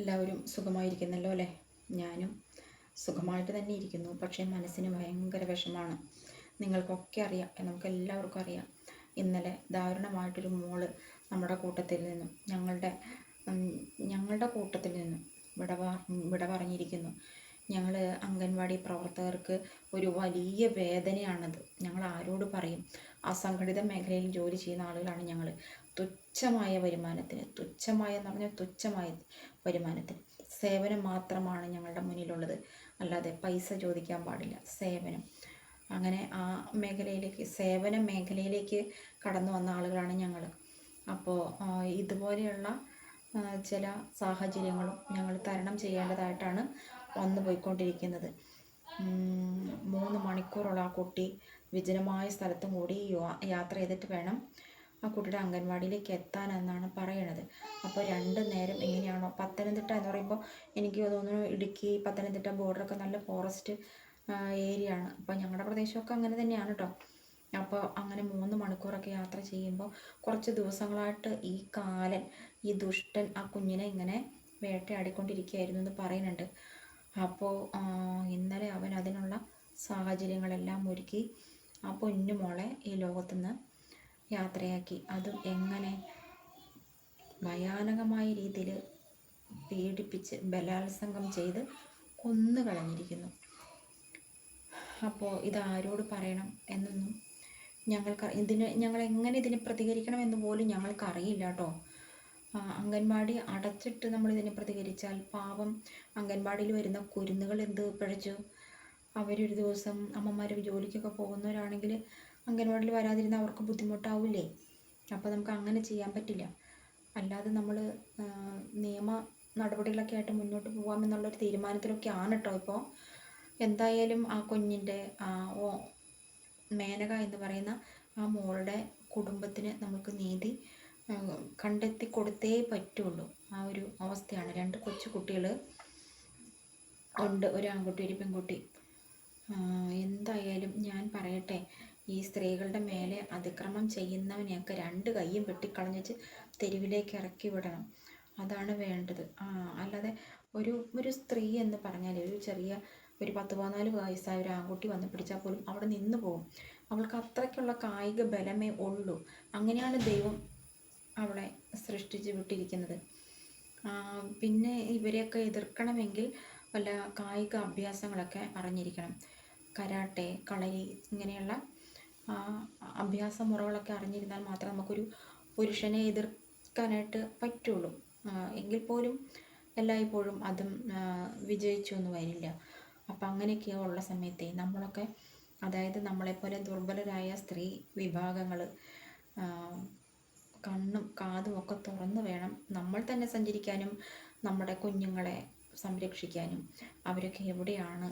എല്ലാവരും സുഖമായിരിക്കുന്നല്ലോ അല്ലേ? ഞാനും സുഖമായിട്ട് തന്നെ ഇരിക്കുന്നു. പക്ഷേ മനസ്സിന് ഭയങ്കര വിഷമാണ്. നിങ്ങൾക്കൊക്കെ അറിയാം, നമുക്ക് എല്ലാവർക്കും അറിയാം. ഇന്നലെ ദാരുണമായിട്ടൊരു മോള് നമ്മുടെ കൂട്ടത്തിൽ നിന്നും ഞങ്ങളുടെ കൂട്ടത്തിൽ നിന്നും വിട പറഞ്ഞിരിക്കുന്നു. ഞങ്ങൾ അംഗൻവാടി പ്രവർത്തകർക്ക് ഒരു വലിയ വേദനയാണത്. ഞങ്ങൾ ആരോട് പറയും? അസംഘടിത മേഖലയിൽ ജോലി ചെയ്യുന്ന ആളുകളാണ് ഞങ്ങൾ. തുച്ഛമായ വരുമാനത്തിന്, തുച്ഛമായ വരുമാനത്തിന് സേവനം മാത്രമാണ് ഞങ്ങളുടെ മുന്നിലുള്ളത്. അല്ലാതെ പൈസ ചോദിക്കാൻ പാടില്ല. സേവനം, അങ്ങനെ ആ മേഖലയിലേക്ക്, സേവന മേഖലയിലേക്ക് കടന്നു വന്ന ആളുകളാണ് ഞങ്ങൾ. അപ്പോൾ ഇതുപോലെയുള്ള ചില സാഹചര്യങ്ങളും ഞങ്ങൾ തരണം ചെയ്യേണ്ടതായിട്ടാണ് വന്നു പോയിക്കൊണ്ടിരിക്കുന്നത്. 3 മണിക്കൂറോളം ആ കുട്ടി വിജനമായ സ്ഥലത്തും കൂടി യാത്ര ചെയ്തിട്ട് വേണം ആ കുട്ടിയുടെ അംഗൻവാടിയിലേക്ക് എത്താനെന്നാണ് പറയണത്. അപ്പോൾ 2 നേരം എങ്ങനെയാണോ, പത്തനംതിട്ട എന്ന് പറയുമ്പോൾ എനിക്ക് തോന്നുന്നു ഇടുക്കി പത്തനംതിട്ട ബോർഡറൊക്കെ നല്ല ഫോറസ്റ്റ് ഏരിയ ആണ്. അപ്പോൾ ഞങ്ങളുടെ പ്രദേശമൊക്കെ അങ്ങനെ തന്നെയാണ് കേട്ടോ. അപ്പോൾ അങ്ങനെ 3 മണിക്കൂറൊക്കെ യാത്ര ചെയ്യുമ്പോൾ കുറച്ച് ദിവസങ്ങളായിട്ട് ഈ കാലൻ, ഈ ദുഷ്ടൻ ആ കുഞ്ഞിനെ ഇങ്ങനെ വേട്ടയാടിക്കൊണ്ടിരിക്കുകയായിരുന്നു എന്ന് പറയുന്നുണ്ട്. അപ്പോൾ ഇന്നലെ അവൻ അതിനുള്ള സാഹചര്യങ്ങളെല്ലാം ഒരുക്കി ആ പൊന്നു മോളെ ഈ ലോകത്തുനിന്ന് യാത്രയാക്കി. അതും എങ്ങനെ? ഭയാനകമായ രീതിയിൽ പീഡിപ്പിച്ച് ബലാത്സംഗം ചെയ്ത് കൊന്നു കളഞ്ഞിരിക്കുന്നു. അപ്പോൾ ഇതാരോട് പറയണം എന്നൊന്നും ഞങ്ങൾ എങ്ങനെ ഇതിന് പ്രതികരിക്കണം എന്ന് പോലും ഞങ്ങൾക്കറിയില്ല കേട്ടോ. അംഗൻവാടി അടച്ചിട്ട് നമ്മളിതിനെ പ്രതികരിച്ചാൽ പാവം അംഗൻവാടിയിൽ വരുന്ന കുരുന്നുകൾ എന്ത് പിഴച്ചു? അവരൊരു ദിവസം അമ്മമാർ ജോലിക്കൊക്കെ പോകുന്നവരാണെങ്കിൽ അംഗൻവാടിയിൽ വരാതിരുന്ന അവർക്ക് ബുദ്ധിമുട്ടാവില്ലേ? അപ്പോൾ നമുക്ക് അങ്ങനെ ചെയ്യാൻ പറ്റില്ല. അല്ലാതെ നമ്മൾ നിയമ നടപടികളൊക്കെ ആയിട്ട് മുന്നോട്ട് പോകാമെന്നുള്ളൊരു തീരുമാനത്തിലൊക്കെയാണ് കേട്ടോ ഇപ്പോൾ. എന്തായാലും ആ കുഞ്ഞിൻ്റെ മേനക എന്ന് പറയുന്ന ആ മോളുടെ കുടുംബത്തിന് നമുക്ക് നീതി കണ്ടെത്തി കൊടുത്തേ പറ്റുള്ളൂ. ആ ഒരു അവസ്ഥയാണ്. 2 കൊച്ചു കുട്ടികൾ ഉണ്ട്, ഒരു ആൺകുട്ടി ഒരു പെൺകുട്ടി. എന്തായാലും ഞാൻ പറയട്ടെ, ഈ സ്ത്രീകളുടെ മേലെ അതിക്രമം ചെയ്യുന്നവനെയൊക്കെ 2 കൈയും വെട്ടിക്കളഞ്ഞിട്ട് തെരുവിലേക്ക് ഇറക്കി വിടണം. അതാണ് വേണ്ടത്. അല്ലാതെ ഒരു സ്ത്രീ എന്ന് പറഞ്ഞാൽ ഒരു ചെറിയ ഒരു 10-14 വയസ്സായ ഒരു ആൺകുട്ടി വന്ന് പിടിച്ചാൽ പോലും അവിടെ നിന്ന് പോകും. അവൾക്ക് അത്രയ്ക്കുള്ള കായിക ബലമേ ഉള്ളൂ. അങ്ങനെയാണ് ദൈവം അവളെ സൃഷ്ടിച്ച് വിട്ടിരിക്കുന്നത്. പിന്നെ ഇവരെയൊക്കെ എതിർക്കണമെങ്കിൽ വല്ല കായിക അഭ്യാസങ്ങളൊക്കെ അറിഞ്ഞിരിക്കണം. കരാട്ടെ, കളരി, ഇങ്ങനെയുള്ള അഭ്യാസ മുറകളൊക്കെ അറിഞ്ഞിരുന്നാൽ മാത്രമേ നമുക്കൊരു പുരുഷനെ എതിർക്കാനായിട്ട് പറ്റുള്ളൂ. എങ്കിൽ പോലും എല്ലായ്പ്പോഴും അതും വിജയിച്ചൊന്നും വരില്ല. അപ്പം അങ്ങനെയൊക്കെ ഉള്ള സമയത്തെ നമ്മളൊക്കെ, അതായത് നമ്മളെപ്പോലെ ദുർബലരായ സ്ത്രീ വിഭാഗങ്ങൾ കണ്ണും കാതും ഒക്കെ തുറന്ന് വേണം നമ്മൾ തന്നെ സഞ്ചരിക്കാനും നമ്മുടെ കുഞ്ഞുങ്ങളെ സംരക്ഷിക്കാനും. അവരൊക്കെ എവിടെയാണ്,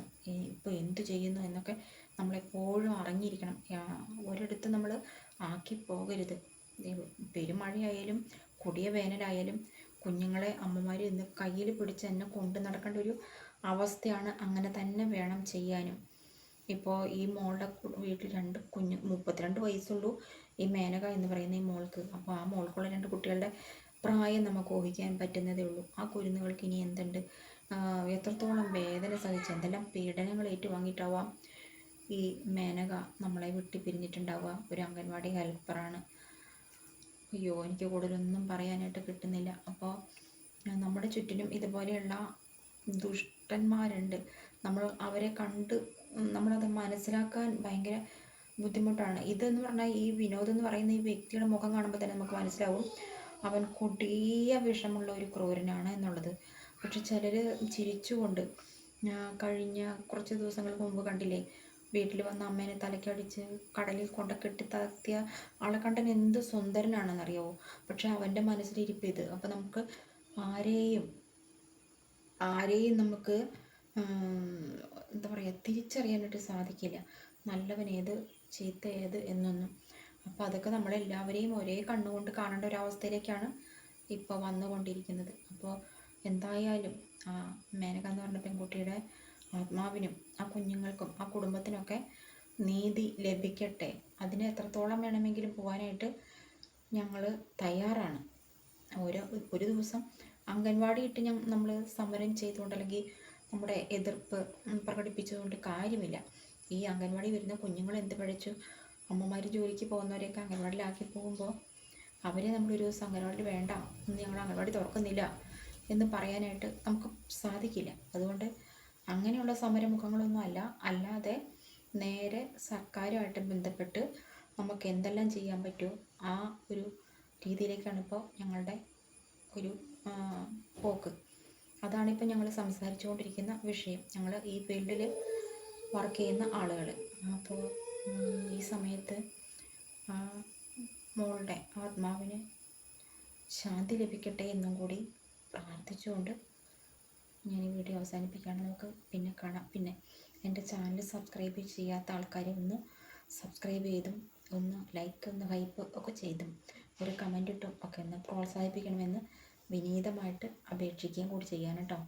ഇപ്പോൾ എന്തു ചെയ്യുന്നു എന്നൊക്കെ നമ്മളെപ്പോഴും അറിഞ്ഞിരിക്കണം. ഒരിടത്ത് നമ്മൾ ആക്കി പോകരുത്. പെരുമഴയായാലും കൊടിയ വേനലായാലും കുഞ്ഞുങ്ങളെ അമ്മമാർ ഇന്ന് കയ്യിൽ പിടിച്ച് തന്നെ കൊണ്ടു നടക്കേണ്ട ഒരു അവസ്ഥയാണ്. അങ്ങനെ തന്നെ വേണം ചെയ്യാനും. ഇപ്പോൾ ഈ മോളുടെ വീട്ടിൽ 2 കുഞ്ഞ്, 32 വയസ്സുള്ളൂ ഈ മേനക എന്ന് പറയുന്ന ഈ മോൾക്ക്. അപ്പോൾ ആ മോൾക്കുള്ള 2 കുട്ടികളുടെ പ്രായം നമുക്ക് ഊഹിക്കാൻ പറ്റുന്നതേ ഉള്ളൂ. ആ കുരുന്നുകൾക്ക് ഇനി എന്തുണ്ട്, എത്രത്തോളം വേദന സഹിച്ച്, എന്തെല്ലാം പീഡനങ്ങൾ ഏറ്റുവാങ്ങിയിട്ടാവാം ഈ മേനക നമ്മളെ വിട്ട് പിരിഞ്ഞിട്ടുണ്ടാവുക. ഒരു അംഗൻവാടി ഹെൽപ്പറാണ്. അയ്യോ, എനിക്ക് കൂടുതലൊന്നും പറയാനായിട്ട് കിട്ടുന്നില്ല. അപ്പോൾ നമ്മുടെ ചുറ്റിനും ഇതുപോലെയുള്ള ദുഷ്ടന്മാരുണ്ട്. നമ്മൾ അവരെ കണ്ട് നമ്മളത് മനസ്സിലാക്കാൻ ഭയങ്കര ബുദ്ധിമുട്ടാണ്. ഇതെന്ന് പറഞ്ഞാൽ ഈ വിനോദ് എന്ന് പറയുന്ന ഈ വ്യക്തിയുടെ മുഖം കാണുമ്പോൾ തന്നെ നമുക്ക് മനസ്സിലാവും അവൻ കൊടിയ വിഷമുള്ള ഒരു ക്രൂരനാണ് എന്നുള്ളത്. പക്ഷെ ചിലർ ചിരിച്ചുകൊണ്ട്, കഴിഞ്ഞ കുറച്ച് ദിവസങ്ങൾക്ക് മുമ്പ് കണ്ടില്ലേ, വീട്ടിൽ വന്ന അമ്മേനെ തലക്കടിച്ച് കടലിൽ കൊണ്ട് കെട്ടിത്താത്തിയ ആളെ കണ്ടാൽ എന്ത് സുന്ദരനാണെന്നറിയാവോ? പക്ഷെ അവൻ്റെ മനസ്സിലിരിപ്പ് ഇത്. അപ്പം നമുക്ക് ആരെയും നമുക്ക് എന്താ പറയുക, തിരിച്ചറിയാനായിട്ട് സാധിക്കില്ല. നല്ലവനേത് ചീത്ത ഏത് എന്നൊന്നും. അപ്പോൾ അതൊക്കെ നമ്മളെല്ലാവരെയും ഒരേ കണ്ണുകൊണ്ട് കാണേണ്ട ഒരവസ്ഥയിലേക്കാണ് ഇപ്പോൾ വന്നുകൊണ്ടിരിക്കുന്നത്. അപ്പോൾ എന്തായാലും ആ മേനക എന്ന് പറഞ്ഞ പെൺകുട്ടിയുടെ ആത്മാവിനും ആ കുഞ്ഞുങ്ങൾക്കും ആ കുടുംബത്തിനൊക്കെ നീതി ലഭിക്കട്ടെ. അതിന് എത്രത്തോളം വേണമെങ്കിലും പോകാനായിട്ട് ഞങ്ങൾ തയ്യാറാണ്. ഒരു ദിവസം അംഗൻവാടി ഇട്ട് നമ്മൾ സമരം ചെയ്തുകൊണ്ട് അല്ലെങ്കിൽ നമ്മുടെ എതിർപ്പ് പ്രകടിപ്പിച്ചുകൊണ്ട് കാര്യമില്ല. ഈ അംഗൻവാടി വരുന്ന കുഞ്ഞുങ്ങൾ എന്ത് പഠിച്ചു? അമ്മമാർ ജോലിക്ക് പോകുന്നവരെയൊക്കെ അംഗൻവാടിയിലാക്കി പോകുമ്പോൾ അവരെ നമ്മളൊരു ദിവസം അംഗൻവാടി വേണ്ട, ഇന്ന് ഞങ്ങൾ അംഗൻവാടി തുറക്കുന്നില്ല എന്ന് പറയാനായിട്ട് നമുക്ക് സാധിക്കില്ല. അതുകൊണ്ട് അങ്ങനെയുള്ള സമരമുഖങ്ങളൊന്നും അല്ലാതെ നേരെ സർക്കാരുമായിട്ട് ബന്ധപ്പെട്ട് നമുക്ക് എന്തെല്ലാം ചെയ്യാൻ പറ്റുമോ ആ ഒരു രീതിയിലേക്കാണ് ഇപ്പോൾ ഞങ്ങളുടെ ഒരു പോക്ക്. അതാണിപ്പോൾ ഞങ്ങൾ സംസാരിച്ചുകൊണ്ടിരിക്കുന്ന വിഷയം. ഞങ്ങൾ ഈ ഫീൽഡിൽ വർക്ക് ചെയ്യുന്ന ആളുകൾ. അപ്പോൾ ഈ സമയത്ത് മോളുടെ ആത്മാവിന് ശാന്തി ലഭിക്കട്ടെ എന്നും കൂടി പ്രാർത്ഥിച്ചുകൊണ്ട് ഞാൻ ഈ വീഡിയോ അവസാനിപ്പിക്കുകയാണ്. നമുക്ക് പിന്നെ കാണാം. പിന്നെ എൻ്റെ ചാനൽ സബ്സ്ക്രൈബ് ചെയ്യാത്ത ആൾക്കാരെ ഒന്ന് സബ്സ്ക്രൈബ് ചെയ്തും ഒന്ന് ലൈക്ക് ഒന്ന് ഹൈപ്പ് ഒക്കെ ചെയ്തും ഒരു കമൻ്റ് ഇട്ടും ഒക്കെ ഒന്ന് പ്രോത്സാഹിപ്പിക്കണമെന്ന് വിനീതമായിട്ട് അപേക്ഷിക്കുകയും കൂടി ചെയ്യാൻ കേട്ടോ.